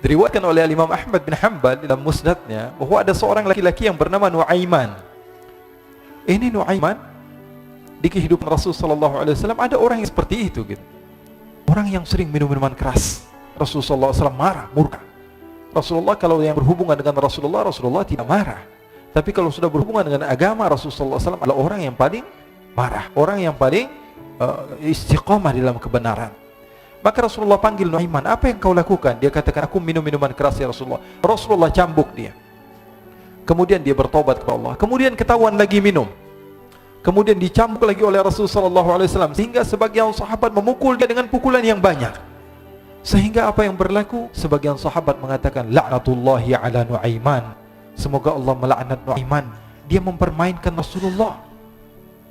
Diriwayatkan oleh Imam Ahmad bin Hanbal dalam musnadnya bahwa ada seorang laki-laki yang bernama Nuaiman. Ini Nuaiman di kehidupan Rasul sallallahu alaihi wasallam ada orang yang seperti itu gitu. Orang yang sering minum minuman keras. Rasulullah SAW marah, murka. Rasulullah kalau yang berhubungan dengan Rasulullah tidak marah. Tapi kalau sudah berhubungan dengan agama, Rasulullah SAW adalah orang yang paling marah, orang yang paling istiqamah dalam kebenaran. Maka Rasulullah panggil Nuaiman, apa yang kau lakukan? Dia katakan, aku minum minuman keras ya Rasulullah. Rasulullah cambuk dia. Kemudian dia bertobat kepada Allah. Kemudian ketahuan lagi minum. Kemudian dicambuk lagi oleh Rasulullah SAW, sehingga sebagian sahabat memukul dia dengan pukulan yang banyak. Sehingga apa yang berlaku? Sebagian sahabat mengatakan, la'natullahi ala Nuaiman. Semoga Allah melaknat Nuaiman. Dia mempermainkan Rasulullah.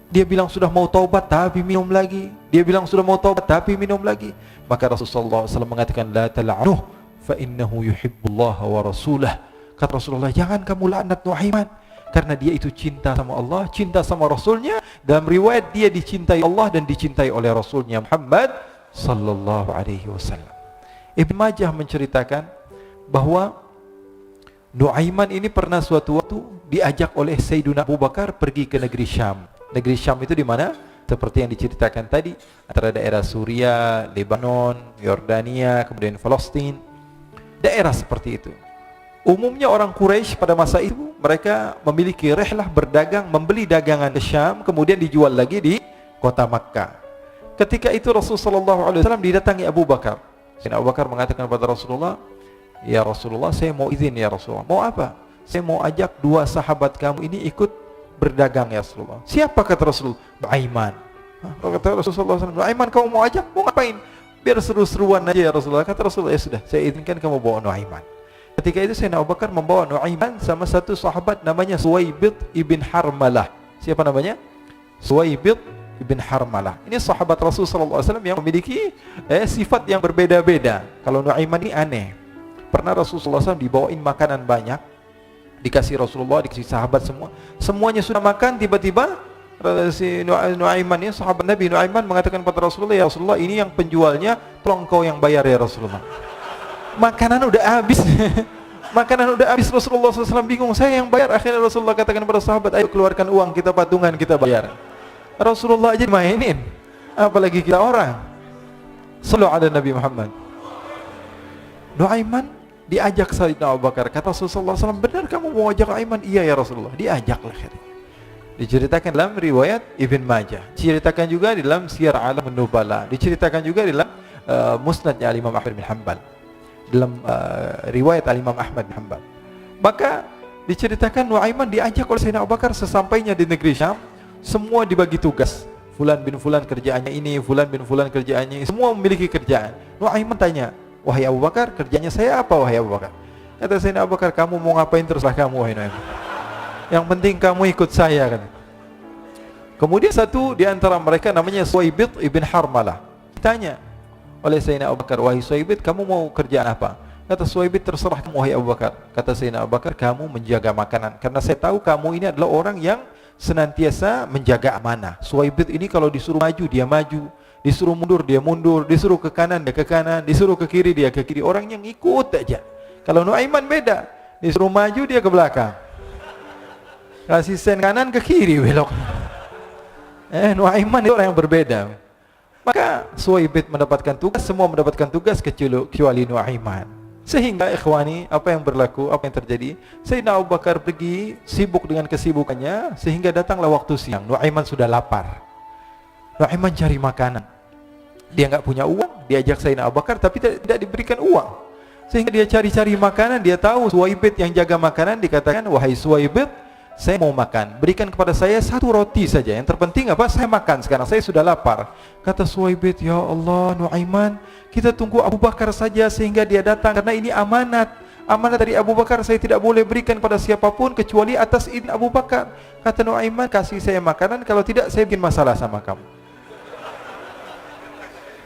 Dia bilang sudah mau taubat tapi minum lagi. Dia bilang sudah mau taubat tapi minum lagi. Maka Rasulullah SAW mengatakan, la tal'anuh fa innahu yuhibbullaha wa rasulah. Kata Rasulullah, jangan kamu laknat Nuaiman, karena dia itu cinta sama Allah, cinta sama Rasulnya. Dalam riwayat dia dicintai Allah dan dicintai oleh Rasulnya Muhammad sallallahu alaihi wasallam. Ibn Majah menceritakan bahwa Nuaiman ini pernah suatu waktu diajak oleh Sayyidina Abu Bakar pergi ke negeri Syam. Negeri Syam itu di mana? Seperti yang diceritakan tadi, antara daerah Suria, Lebanon, Yordania, kemudian Palestina. Daerah seperti itu. Umumnya orang Quraisy pada masa itu mereka memiliki rihlah berdagang, membeli dagangan ke Syam, kemudian dijual lagi di kota Makkah. Ketika itu Rasulullah SAW didatangi Abu Bakar. Sayyidina Abu Bakar mengatakan kepada Rasulullah, ya Rasulullah, saya mau izin ya Rasulullah. Mau apa? Saya mau ajak dua sahabat kamu ini ikut berdagang ya Rasulullah. Siapa kata Rasulullah? Nuaiman. Kata Rasulullah SAW, Nuaiman kamu mau ajak? Mau ngapain? Biar seru-seruan aja ya Rasulullah. Kata Rasulullah, ya sudah, saya izinkan kamu bawa Nuaiman. Ketika itu Sayyidina Abu Bakar membawa Nuaiman sama satu sahabat namanya Suwaibid ibn Harmalah. Siapa namanya? Suwaibid ibn Harmalah. Ini sahabat Rasulullah SAW yang memiliki sifat yang berbeda-beda. Kalau Nuaiman ini aneh. Pernah Rasulullah SAW dibawain makanan banyak, dikasih Rasulullah, dikasih sahabat semua. Semuanya sudah makan, tiba-tiba si Nuaiman ini, sahabat Nabi Nuaiman mengatakan kepada Rasulullah, ya Rasulullah, ini yang penjualnya, tolong kau yang bayar ya Rasulullah. Makanan udah habis. Makanan udah habis, Rasulullah SAW bingung, saya yang bayar. Akhirnya Rasulullah katakan kepada sahabat, ayo keluarkan uang, kita patungan, kita bayar. Rasulullah aja dimainin, apalagi kita orang. Sallallahu ala Nabi Muhammad. Nuaiman diajak Sayyidina Abu Bakar. Kata Rasulullah SAW, benar kamu mau ajak Nuaiman? Iya ya Rasulullah. Diajaklah akhirnya. Diceritakan dalam riwayat Ibn Majah, diceritakan juga di dalam Siyar A'lam An-Nubala, diceritakan juga di dalam musnadnya Imam Ahmad bin Hanbal, dalam riwayat Imam Ahmad bin Hanbal. Maka diceritakan Nuaiman diajak oleh Sayyidina Abu Bakar. Sesampainya di negeri Syam, semua dibagi tugas. Fulan bin Fulan kerjaannya ini, Fulan bin Fulan kerjaannya ini, semua memiliki kerjaan. Nuaiman tanya, wahai Abu Bakar, kerjanya saya apa wahai Abu Bakar? Kata Sayyidina Abu Bakar, kamu mau ngapain terserah kamu wahai Nuaiman. Yang penting kamu ikut saya kan. Kemudian satu di antara mereka namanya Suwaibid ibn Harmalah. Ditanya oleh Sayyidina Abu Bakar, wahai Suwaibid, kamu mau kerjaan apa? Kata Suwaibid, terserah kamu wahai Abu Bakar. Kata Sayyidina Abu Bakar, kamu menjaga makanan, karena saya tahu kamu ini adalah orang yang senantiasa menjaga amanah. Suwaibid ini kalau disuruh maju dia maju, disuruh mundur dia mundur, disuruh ke kanan dia ke kanan, disuruh ke kiri dia ke kiri. Orang yang ikut aja. Kalau Nuaiman beda, disuruh maju dia ke belakang, kasih sen kanan ke kiri belok. Nuaiman itu orang yang berbeda. Maka Suwaibid mendapatkan tugas, semua mendapatkan tugas kecuali Nuaiman. Sehingga ikhwani, apa yang berlaku, apa yang terjadi? Sayyidina Abu Bakar pergi sibuk dengan kesibukannya, sehingga datanglah waktu siang. Nuaiman sudah lapar. Nuaiman cari makanan. Dia nggak punya uang, diajak Sayyidina Abu Bakar tapi tidak diberikan uang. Sehingga dia cari-cari makanan, dia tahu Suwaibid yang jaga makanan, dikatakan, wahai Suwaibid, saya mau makan, berikan kepada saya satu roti saja. Yang terpenting apa? Saya makan sekarang, saya sudah lapar. Kata Suwaibid, ya Allah Nuaiman, kita tunggu Abu Bakar saja sehingga dia datang, karena ini amanat. Amanat dari Abu Bakar, saya tidak boleh berikan pada siapapun kecuali atas izin Abu Bakar. Kata Nuaiman, kasih saya makanan, kalau tidak saya bikin masalah sama kamu.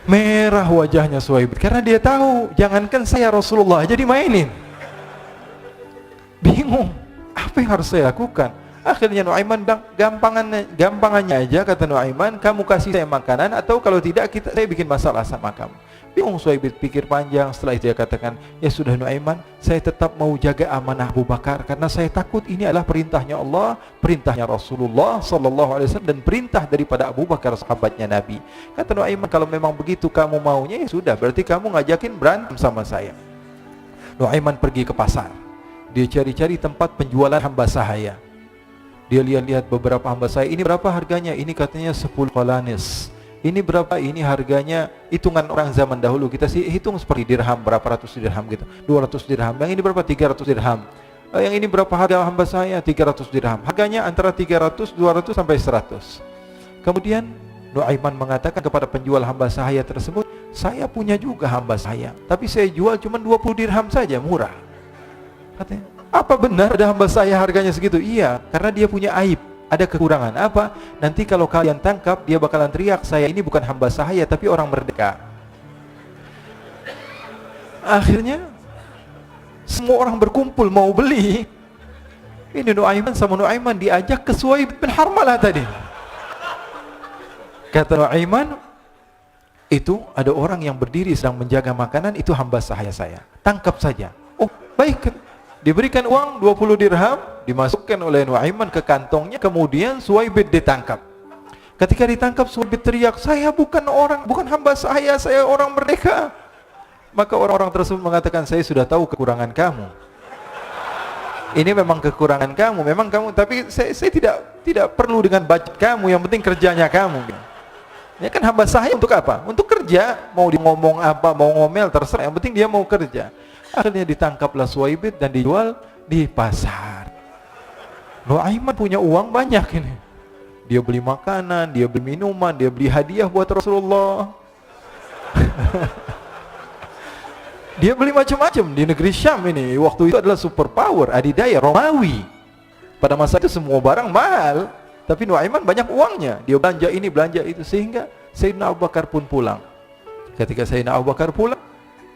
Merah wajahnya Suwaibid, karena dia tahu, jangankan saya, Rasulullah jadi mainin. Bingung, apa yang harus saya lakukan? Akhirnya Nuaiman bilang, gampangannya aja, kata Nuaiman, kamu kasih saya makanan, atau kalau tidak saya bikin masalah sama kamu. Bingung Suhaib pikir panjang. Setelah itu dia katakan, ya sudah Nuaiman, saya tetap mau jaga amanah Abu Bakar, karena saya takut ini adalah perintahnya Allah, perintahnya Rasulullah sallallahu alaihi wasallam, dan perintah daripada Abu Bakar sahabatnya Nabi. Kata Nuaiman, kalau memang begitu kamu maunya, ya sudah, berarti kamu ngajakin berantem sama saya. Nuaiman pergi ke pasar. Dia cari-cari tempat penjualan hamba sahaya. Dia lihat-lihat beberapa hamba sahaya. Ini berapa harganya? Ini katanya 10 qalanis. Ini berapa? Ini harganya, hitungan orang zaman dahulu kita sih hitung seperti dirham, berapa ratus dirham gitu, 200 dirham. Yang ini berapa? 300 dirham. Yang ini berapa harga hamba saya? 300 dirham. Harganya antara 300, 200 sampai 100. Kemudian Nuaiman mengatakan kepada penjual hamba sahaya tersebut, saya punya juga hamba saya, tapi saya jual cuma 20 dirham saja, murah. Katanya, apa benar ada hamba saya harganya segitu? Iya, karena dia punya aib, ada kekurangan. Apa? Nanti kalau kalian tangkap, dia bakalan teriak, saya ini bukan hamba sahaya, tapi orang merdeka. Akhirnya semua orang berkumpul mau beli. Ini Nuaiman sama Nuaiman diajak ke Suhaib bin Harmalah tadi. Kata Nuaiman, itu ada orang yang berdiri sedang menjaga makanan, itu hamba sahaya saya, tangkap saja. Oh baik. Diberikan uang 20 dirham, dimasukkan oleh Nuaiman ke kantongnya, kemudian Suhaib ditangkap. Ketika ditangkap, Suhaib teriak, saya bukan hamba saya orang merdeka. Maka orang-orang tersebut mengatakan, saya sudah tahu kekurangan kamu. Ini memang kekurangan kamu, memang kamu, tapi saya tidak perlu dengan budget kamu, yang penting kerjanya kamu. Ini kan hamba sahaya untuk apa? Untuk kerja, mau dia ngomong apa, mau ngomel, terserah, yang penting dia mau kerja. Akhirnya ditangkaplah Suhaib dan dijual di pasar. Nuaiman punya uang banyak ini. Dia beli makanan, dia beli minuman, dia beli hadiah buat Rasulullah. Dia beli macam-macam di negeri Syam ini. Waktu itu adalah superpower, adidaya Romawi. Pada masa itu semua barang mahal, tapi Nuaiman banyak uangnya. Dia belanja ini, belanja itu, sehingga Sayyidina Abu Bakar pun pulang. Ketika Sayyidina Abu Bakar pulang,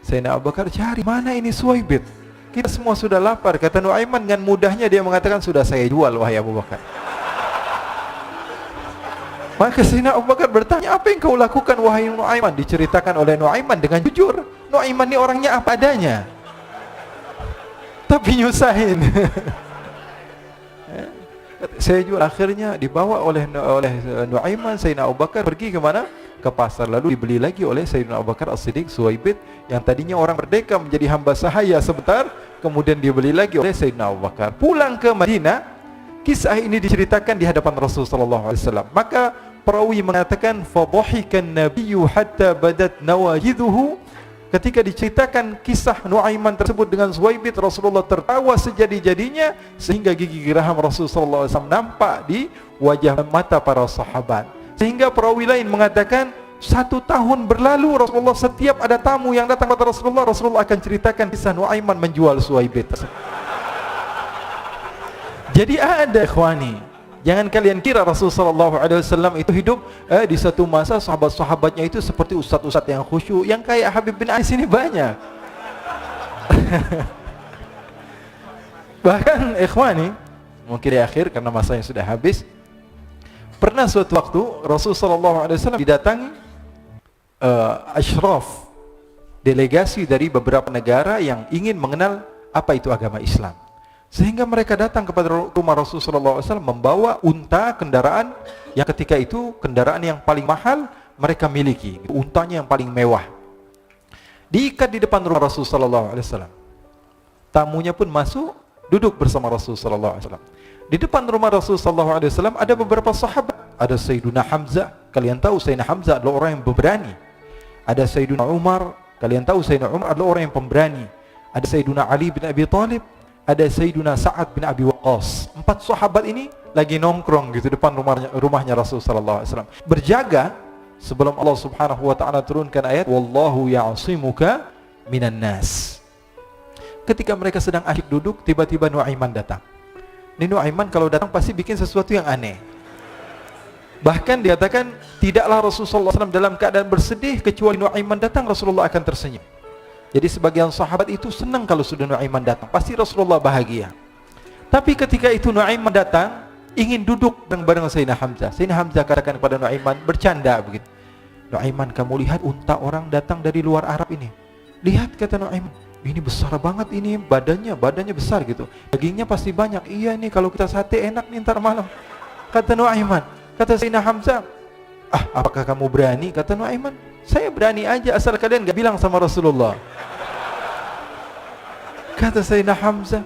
Sayyidina Abu Bakar cari, mana ini Suhaib? Kita semua sudah lapar. Kata Nuaiman dengan mudahnya dia mengatakan, sudah saya jual wahai Abu Bakar. Maka Sayyidina Abu Bakar bertanya, apa yang kau lakukan wahai Nuaiman? Diceritakan oleh Nuaiman dengan jujur. Nuaiman ini orangnya apa adanya, tapi nyusahin. Saya jual. Akhirnya dibawa oleh Nuaiman, Sayyidina Abu Bakar pergi ke mana? Ke pasar, lalu dibeli lagi oleh Sayyidina Abu Bakar As-Siddiq. Suhaib yang tadinya orang merdeka menjadi hamba sahaya sebentar, kemudian dibeli lagi oleh Sayyidina Abu Bakar. Pulang ke Madinah, kisah ini diceritakan di hadapan Rasulullah sallallahu alaihi wasallam. Maka perawi mengatakan, fadhahikan nabiyyu hatta badat nawajiduhu. Ketika diceritakan kisah Nuaiman tersebut dengan Suhaib, Rasulullah tertawa sejadi-jadinya sehingga gigi geraham Rasulullah sallallahu alaihi wasallam nampak di wajah mata para sahabat. Sehingga perawi lain mengatakan, 1 tahun berlalu Rasulullah, setiap ada tamu yang datang kepada Rasulullah, Rasulullah akan ceritakan kisah Nuaiman menjual Suhaib. Jadi ada ikhwani, jangan kalian kira Rasulullah SAW itu hidup di satu masa sahabat-sahabatnya itu seperti ustadz-ustadz yang khusyuk, yang kayak Habib bin Ais ini banyak. Bahkan ikhwani, mungkin di akhir karena masanya sudah habis, pernah suatu waktu Rasulullah SAW didatangi asyraf, delegasi dari beberapa negara yang ingin mengenal apa itu agama Islam. Sehingga mereka datang kepada rumah Rasulullah SAW membawa unta, kendaraan yang ketika itu kendaraan yang paling mahal mereka miliki, untanya yang paling mewah. Diikat di depan rumah Rasulullah SAW. Tamunya pun masuk, duduk bersama Rasulullah SAW. Di depan rumah Rasulullah SAW ada beberapa sahabat. Ada Sayyiduna Hamzah, kalian tahu Sayyidina Hamzah adalah orang yang pemberani. Ada Sayyiduna Umar, kalian tahu Sayyidina Umar adalah orang yang pemberani. Ada Sayyiduna Ali bin Abi Thalib, ada Sayyiduna Sa'ad bin Abi Waqqas. 4 sahabat ini lagi nongkrong gitu depan rumahnya Rasulullah SAW, berjaga sebelum Allah Subhanahu wa taala turunkan ayat wallahu ya'simuka minan nas. Ketika mereka sedang asyik duduk, tiba-tiba Nuaiman datang. Ini Nuaiman kalau datang pasti bikin sesuatu yang aneh. Bahkan dikatakan tidaklah Rasulullah SAW dalam keadaan bersedih, kecuali Nuaiman datang Rasulullah akan tersenyum. Jadi sebagian sahabat itu senang kalau sudah Nuaiman datang, pasti Rasulullah bahagia. Tapi ketika itu Nuaiman datang, ingin duduk bareng Sayyidina Hamzah. Sayyidina Hamzah katakan kepada Nuaiman, bercanda begitu. Nuaiman, kamu lihat unta orang datang dari luar Arab ini. Lihat, kata Nuaiman, ini besar banget ini, badannya besar gitu. Dagingnya pasti banyak. Iya nih, kalau kita sate enak nih ntar malam. Kata Nuaiman. Kata Sayyidina Hamzah, apakah kamu berani? Kata Nuaiman, saya berani aja asal kalian gak bilang sama Rasulullah. Kata Sayyidina Hamzah,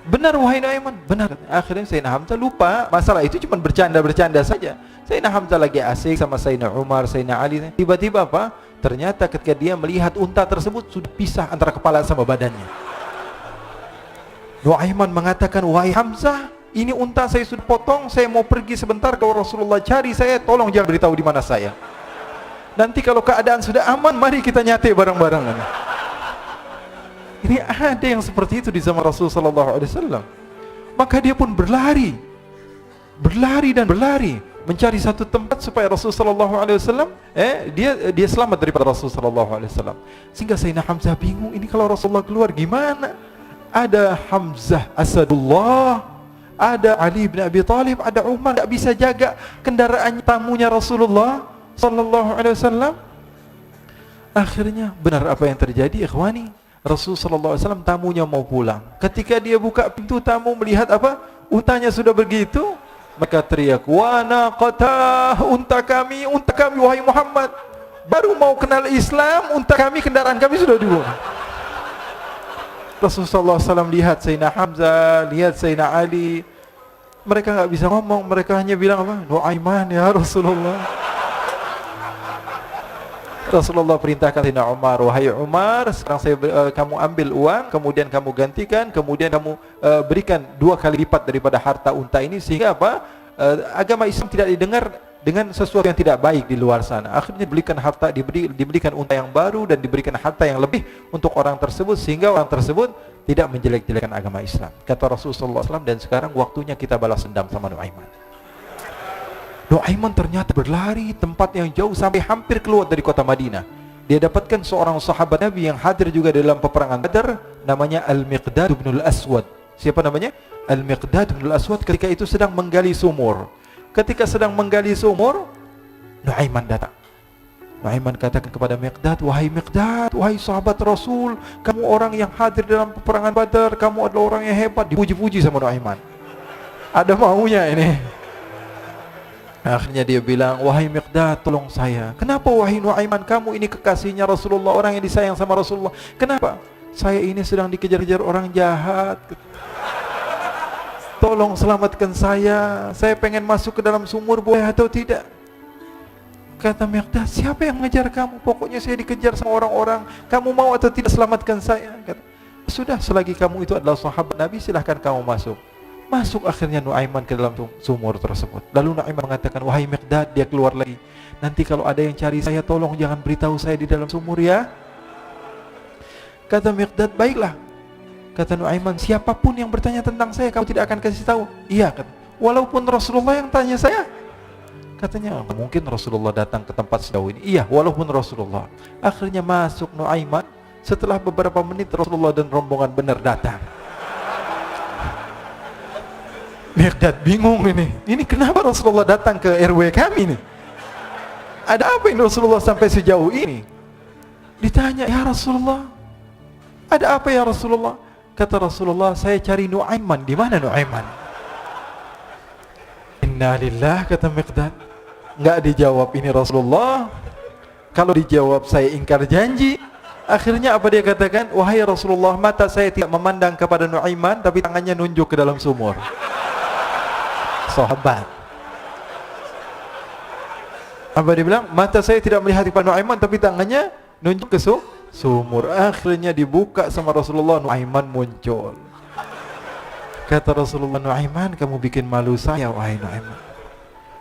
benar wahai Nuaiman, benar. Akhirnya Sayyidina Hamzah lupa masalah itu, cuma bercanda saja. Sayyidina Hamzah lagi asik sama Sayyidina Umar, Sayyidina Ali. Tiba-tiba apa? Ternyata ketika dia melihat unta tersebut sudah pisah antara kepala sama badannya. Nuaiman mengatakan, wahai Hamzah, ini unta saya sudah potong, saya mau pergi sebentar, kalau Rasulullah cari saya, tolong jangan beritahu di mana saya. Nanti kalau keadaan sudah aman, mari kita nyate bareng-bareng. Ini ada yang seperti itu di zaman Rasulullah SAW. Maka dia pun berlari dan berlari mencari satu tempat supaya Rasulullah SAW dia selamat daripada Rasulullah SAW. Sehingga Sayyidina Hamzah bingung, ini kalau Rasulullah keluar gimana? Ada Hamzah Asadullah, ada Ali bin Abi Thalib, ada Umar, tidak bisa jaga kendaraan tamunya Rasulullah SAW. Akhirnya benar apa yang terjadi, ikhwani. Rasulullah SAW tamunya mau pulang. Ketika dia buka pintu tamu melihat apa? Untanya sudah begitu, maka teriak, wa naqatah, unta kami wahai Muhammad. Baru mau kenal Islam, unta kami, kendaraan kami sudah dibuang. Rasulullah SAW lihat Sayyidina Hamzah, lihat Sayyidina Ali. Mereka nggak bisa ngomong, mereka hanya bilang apa? Nuaiman ya Rasulullah. Rasulullah perintahkan Sayyidina Umar, wahai Umar, sekarang kamu ambil uang, kemudian kamu gantikan, kemudian kamu berikan 2 kali lipat daripada harta unta ini, sehingga apa? Agama Islam tidak didengar dengan sesuatu yang tidak baik di luar sana. Akhirnya diberikan harta, diberikan unta yang baru dan diberikan harta yang lebih untuk orang tersebut, sehingga orang tersebut tidak menjelek-jelekan agama Islam. Kata Rasulullah SAW, dan sekarang waktunya kita balas dendam sama Nuaiman. Nuaiman ternyata berlari tempat yang jauh sampai hampir keluar dari kota Madinah. Dia dapatkan seorang sahabat Nabi yang hadir juga dalam peperangan Badar, namanya Al-Miqdad bin Al-Aswad. Siapa namanya? Al-Miqdad bin Al-Aswad. Ketika itu sedang menggali sumur. Ketika sedang menggali sumur, Nuaiman datang. Nuaiman katakan kepada Miqdad, wahai Miqdad, wahai sahabat Rasul, kamu orang yang hadir dalam peperangan Badar, kamu adalah orang yang hebat. Dipuji-puji sama Nuaiman. Ada maunya ini. Akhirnya dia bilang, wahai Miqdad, tolong saya. Kenapa wahai Nuaiman, kamu ini kekasihnya Rasulullah, orang yang disayang sama Rasulullah. Kenapa? Saya ini sedang dikejar-kejar orang jahat. Tolong selamatkan saya. Saya pengen masuk ke dalam sumur, boleh atau tidak? Kata Miqdad, siapa yang mengejar kamu? Pokoknya saya dikejar sama orang-orang. Kamu mau atau tidak selamatkan saya? Kata, sudah, selagi kamu itu adalah sahabat Nabi, silahkan kamu masuk. Masuk akhirnya Nuaiman ke dalam sumur tersebut. Lalu Nuaiman mengatakan, wahai Miqdad, dia keluar lagi. Nanti kalau ada yang cari saya, tolong jangan beritahu saya di dalam sumur ya. Kata Miqdad, baiklah. Kata Nuaiman, siapapun yang bertanya tentang saya, kamu tidak akan kasih tahu. Iya, kata. Walaupun Rasulullah yang tanya saya. Katanya, mungkin Rasulullah datang ke tempat sejauh ini. Iya, walaupun Rasulullah. Akhirnya masuk Nuaiman. Setelah beberapa menit, Rasulullah dan rombongan benar datang. Miqdad bingung ini. Ini kenapa Rasulullah datang ke RW kami nih? Ada apa ini Rasulullah sampai sejauh ini? Ditanya, ya Rasulullah, ada apa ya Rasulullah? Kata Rasulullah, saya cari Nuaiman. Di mana Nuaiman? Innalillah, kata Miqdad. Enggak dijawab ini Rasulullah. Kalau dijawab saya ingkar janji. Akhirnya apa dia katakan? Wahai Rasulullah, mata saya tidak memandang kepada Nuaiman, tapi tangannya nunjuk ke dalam sumur. Sahabat. Apa dia bilang? Mata saya tidak melihat kepada Nuaiman, tapi tangannya nunjuk ke sumur. Akhirnya dibuka sama Rasulullah, Nuaiman muncul. Kata Rasulullah, Nuaiman, kamu bikin malu saya, wahai Nuaiman.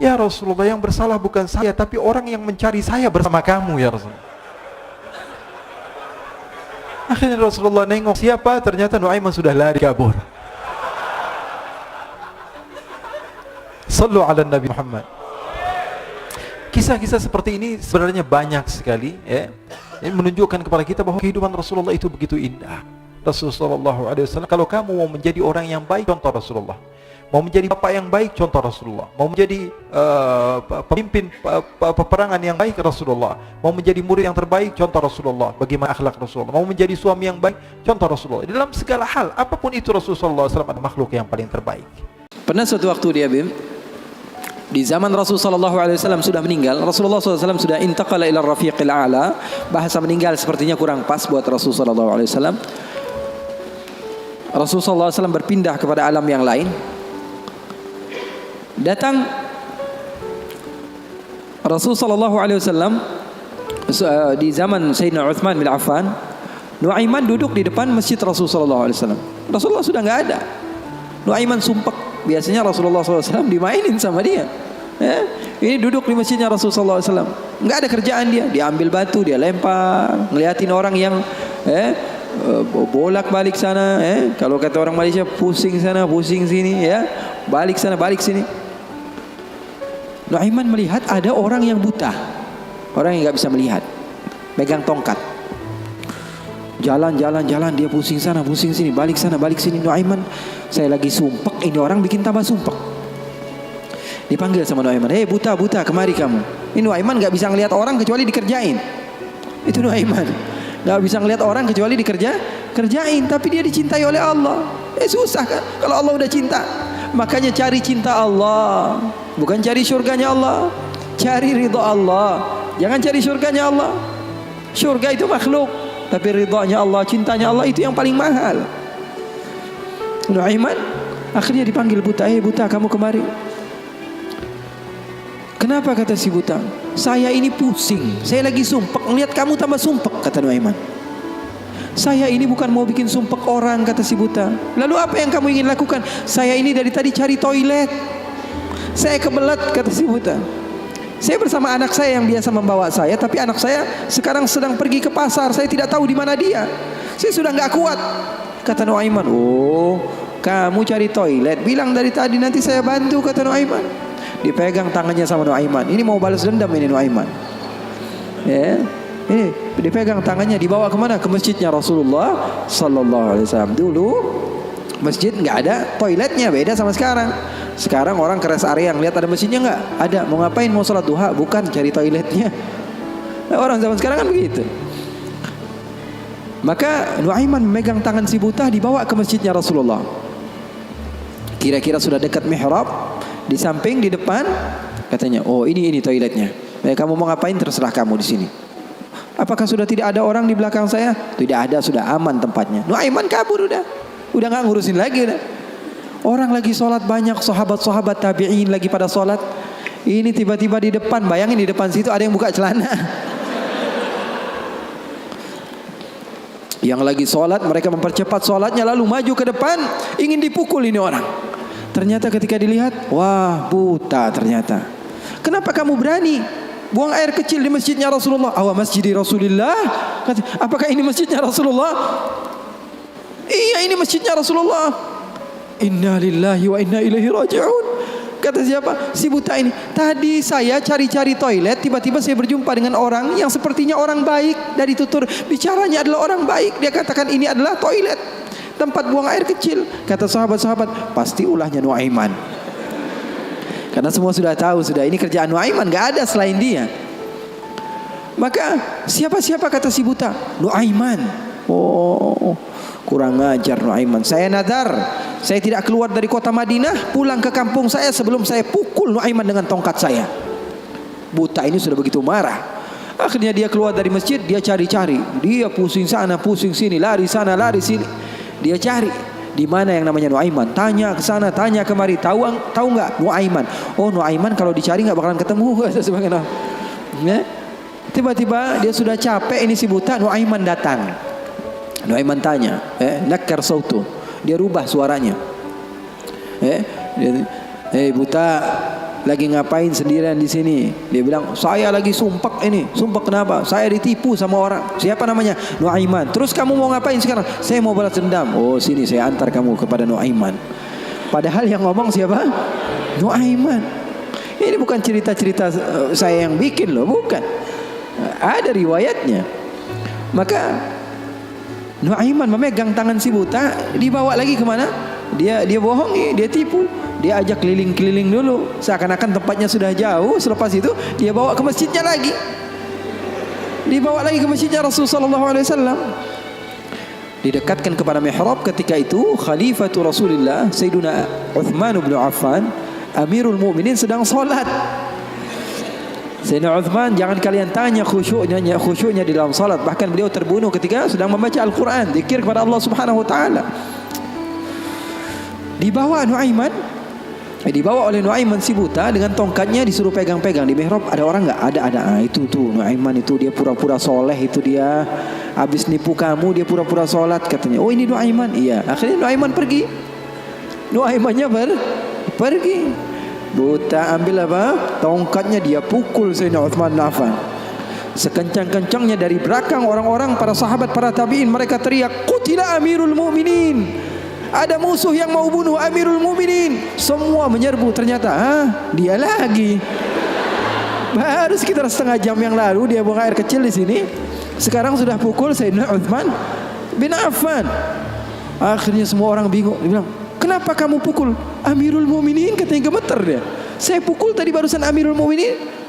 Ya Rasulullah, yang bersalah bukan saya, tapi orang yang mencari saya bersama kamu ya Rasulullah. Akhirnya Rasulullah nengok, siapa? Ternyata Nuaiman sudah lari kabur. Sallu ala Nabi Muhammad. Kisah-kisah seperti ini sebenarnya banyak sekali ya. Ini menunjukkan kepada kita bahwa kehidupan Rasulullah itu begitu indah. Rasulullah SAW, kalau kamu mau menjadi orang yang baik, contoh Rasulullah. Mau menjadi bapak yang baik, contoh Rasulullah. Mau menjadi pemimpin peperangan yang baik, Rasulullah. Mau menjadi murid yang terbaik, contoh Rasulullah. Bagaimana akhlak Rasulullah. Mau menjadi suami yang baik, contoh Rasulullah. Dalam segala hal, apapun itu Rasulullah SAW adalah makhluk yang paling terbaik. Pernah suatu waktu dia di zaman Rasulullah SAW sudah meninggal. Rasulullah SAW sudah intaqala ila rafiqil a'la. Bahasa meninggal sepertinya kurang pas buat Rasulullah SAW. Rasulullah SAW berpindah kepada alam yang lain. Datang Rasulullah SAW di zaman Sayyidina Uthman bin Affan. Nuaiman duduk di depan masjid Rasulullah SAW. Rasulullah sudah nggak ada. Nuaiman sumpek. Biasanya Rasulullah SAW dimainin sama dia. Ini duduk di masjidnya Rasulullah SAW. Nggak ada kerjaan dia. Dia ambil batu, dia lempar, ngeliatin orang yang bolak balik sana. Kalau kata orang Malaysia, pusing sana, pusing sini, balik sana, balik sini. Nuaiman melihat ada orang yang buta, orang yang nggak bisa melihat, megang tongkat. Jalan, dia pusing sana, pusing sini, balik sana, balik sini. Nuaiman, saya lagi sumpek, ini orang bikin tambah sumpek. Dipanggil sama Nuaiman, hei buta, kemari kamu. Ini Nuaiman nggak bisa ngelihat orang kecuali dikerjain. Itu Nuaiman, nggak bisa ngelihat orang kecuali kerjain. Tapi dia dicintai oleh Allah. Susah kan? Kalau Allah udah cinta, makanya cari cinta Allah, bukan cari surganya Allah. Cari ridha Allah, jangan cari surganya Allah. Surga itu makhluk, tapi ridhanya Allah, cintanya Allah itu yang paling mahal. Nuaiman akhirnya dipanggil buta, buta kamu kemari. Kenapa, kata si buta? Saya ini pusing, saya lagi sumpek, ngeliat kamu tambah sumpek, kata Nuaiman. Saya ini bukan mau bikin sumpek orang, kata si buta. Lalu apa yang kamu ingin lakukan? Saya ini dari tadi cari toilet, saya kebelet, kata si buta. Saya bersama anak saya yang biasa membawa saya, tapi anak saya sekarang sedang pergi ke pasar, saya tidak tahu di mana dia. Saya sudah nggak kuat, kata Nuaiman. Oh, kamu cari toilet, bilang dari tadi, nanti saya bantu, kata Nuaiman. Dipegang tangannya sama Nuaiman. Ini mau balas dendam ini Nuaiman. Ini dipegang tangannya, dibawa kemana? Ke masjidnya Rasulullah Sallallahu Alaihi Wasallam. Dulu masjid nggak ada toiletnya, beda sama sekarang. Sekarang orang ke rest area ngeliat ada masjidnya nggak? Ada. Mau ngapain? Mau sholat duha? Bukan, cari toiletnya. Orang zaman sekarang kan begitu. Maka Nuaiman memegang tangan si buta, dibawa ke masjidnya Rasulullah. Kira-kira sudah dekat mihrab. Di samping, di depan, katanya, oh ini toiletnya. Kamu mau ngapain terserah kamu di sini. Apakah sudah tidak ada orang di belakang saya? Tidak ada, sudah aman tempatnya. Nuaiman kabur udah nggak ngurusin lagi udah. Orang lagi sholat banyak, sahabat-sahabat tabi'in lagi pada sholat. Ini tiba-tiba di depan, bayangin di depan situ ada yang buka celana. Yang lagi sholat, mereka mempercepat sholatnya lalu maju ke depan, ingin dipukul ini orang. Ternyata ketika dilihat, wah buta ternyata. Kenapa kamu berani buang air kecil di masjidnya Rasulullah? Awa masjidi Rasulullah. Apakah ini masjidnya Rasulullah? Iya, ini masjidnya Rasulullah. Inna lillahi wa inna ilaihi raji'un. Kata siapa? Si buta ini. Tadi saya cari-cari toilet, tiba-tiba saya berjumpa dengan orang yang sepertinya orang baik. Dari tutur bicaranya adalah orang baik. Dia katakan ini adalah toilet, tempat buang air kecil. Kata sahabat-sahabat, pasti ulahnya Nuaiman. Karena semua sudah tahu, sudah ini kerjaan Nuaiman, gak ada selain dia. Maka siapa-siapa, kata si buta? Nuaiman. Oh, kurang ajar Nuaiman. Saya nadar, saya tidak keluar dari kota Madinah, pulang ke kampung saya sebelum saya pukul Nuaiman dengan tongkat saya. Buta ini sudah begitu marah. Akhirnya dia keluar dari masjid, dia cari-cari. Dia pusing sana, pusing sini, lari sana, lari sini. Dia cari di mana yang namanya Nuaiman. Tanya ke sana, tanya kemari. Tahu nggak Nuaiman? Oh, Nuaiman kalau dicari nggak bakalan ketemu. Tiba-tiba dia sudah capek, ini si buta. Nuaiman datang. Nuaiman tanya, nakar sautu. Dia rubah suaranya. Buta, lagi ngapain sendirian di sini? Dia bilang, saya lagi sumpek ini. Sumpek kenapa? Saya ditipu sama orang. Siapa namanya? Nuaiman. Terus kamu mau ngapain sekarang? Saya mau balas dendam. Oh, sini saya antar kamu kepada Nuaiman. Padahal yang ngomong siapa? Nuaiman. Ini bukan cerita-cerita saya yang bikin loh, bukan. Ada riwayatnya. Maka Nuaiman memegang tangan si buta, dibawa lagi kemana? Dia bohongi, dia tipu. dia ajak keliling-keliling dulu, seakan-akan tempatnya sudah jauh. Selepas itu dia bawa ke masjidnya lagi, dibawa lagi ke masjidnya Rasulullah SAW. Didekatkan kepada mihrab. Ketika itu Khalifatul Rasulullah Sayyiduna Uthman bin Affan, Amirul Mukminin, sedang salat. Sayyidina Uthman, jangan kalian tanya khusyuknya di dalam salat. Bahkan beliau terbunuh ketika sedang membaca Al-Quran, zikir kepada Allah Subhanahu wa taala. Dibawa oleh Nuaiman si buta dengan tongkatnya, disuruh pegang-pegang. Di mihrab ada orang enggak? Ada. Itu tuh Nuaiman itu, dia pura-pura soleh, itu dia habis nipu kamu, dia pura-pura sholat katanya. Oh, ini Nuaiman. Iya. Akhirnya Nuaiman pergi. Nuaimannya pergi. Buta ambil apa? Tongkatnya, dia pukul Sayyidina Uthman bin Affan. Sekencang-kencangnya dari belakang orang-orang, para sahabat, para tabi'in, mereka teriak, "Qutila Amirul Mukminin." Ada musuh yang mau bunuh Amirul Mukminin. Semua menyerbu. Ternyata dia lagi. Baru sekitar setengah jam yang lalu dia buang air kecil di sini. Sekarang sudah pukul Sayyidina Uthman bin Affan. Akhirnya semua orang bingung. Dia bilang, "Kenapa kamu pukul Amirul Mukminin?" Katanya gemeter dia. "Saya pukul tadi barusan Amirul Mukminin.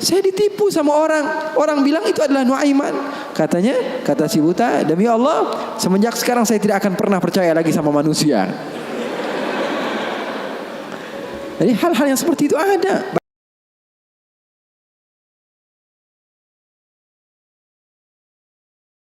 Saya ditipu sama orang. Orang bilang itu adalah Nuaiman." Katanya, kata si buta, "Demi Allah, semenjak sekarang saya tidak akan pernah percaya lagi sama manusia." Jadi hal-hal yang seperti itu ada.